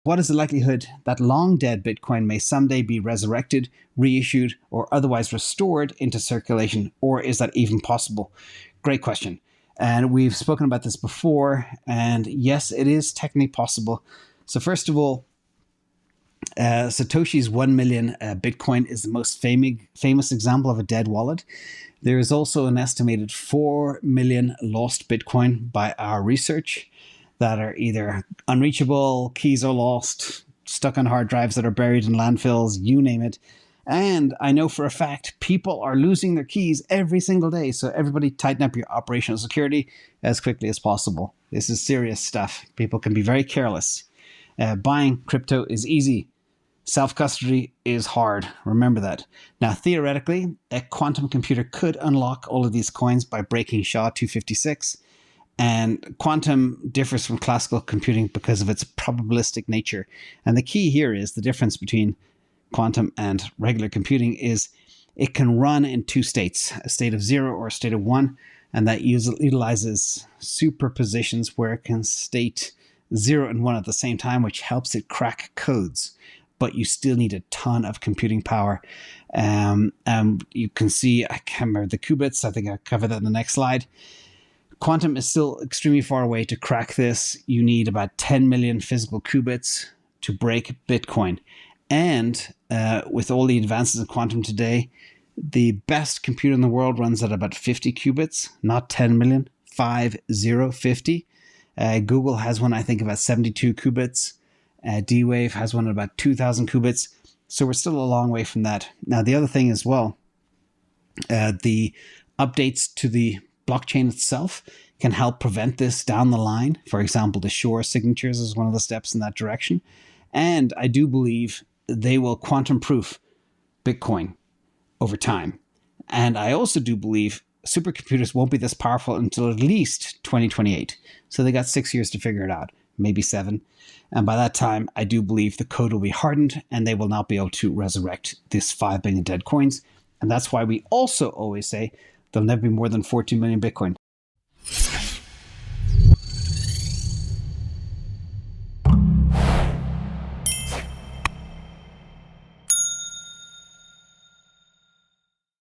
what is the likelihood that long dead Bitcoin may someday be resurrected, reissued, or otherwise restored into circulation? Or is that even possible? Great question. And we've spoken about this before. And yes, it is technically possible. So first of all, Satoshi's 1 million Bitcoin is the most famous example of a dead wallet. There is also an estimated 4 million lost Bitcoin by our research that are either unreachable, keys are lost, stuck on hard drives that are buried in landfills, you name it. And I know for a fact people are losing their keys every single day. So everybody tighten up your operational security as quickly as possible. This is serious stuff. People can be very careless. Buying crypto is easy. Self-custody is hard. Remember that. Now, theoretically, a quantum computer could unlock all of these coins by breaking SHA-256. And quantum differs from classical computing because of its probabilistic nature. And the key here is the difference between quantum and regular computing is it can run in two states, a state of 0 or a state of 1. And that utilizes superpositions where it can state 0 and 1 at the same time, which helps it crack codes. But you still need a ton of computing power. You can see, I can't remember the qubits. I think I covered that in the next slide. Quantum is still extremely far away to crack this. You need about 10 million physical qubits to break Bitcoin. And with all the advances in quantum today, the best computer in the world runs at about 50 qubits, not 10 million, 50. Google has one, I think, about 72 qubits. D-Wave has one at about 2,000 qubits. So we're still a long way from that. Now, the other thing as well, the updates to the blockchain itself can help prevent this down the line. For example, the Shore signatures is one of the steps in that direction. And I do believe they will quantum proof Bitcoin over time. And I also do believe supercomputers won't be this powerful until at least 2028. So they got 6 years to figure it out, maybe 7. And by that time, I do believe the code will be hardened and they will not be able to resurrect this 5 billion dead coins. And that's why we also always say there'll never be more than 14 million Bitcoin.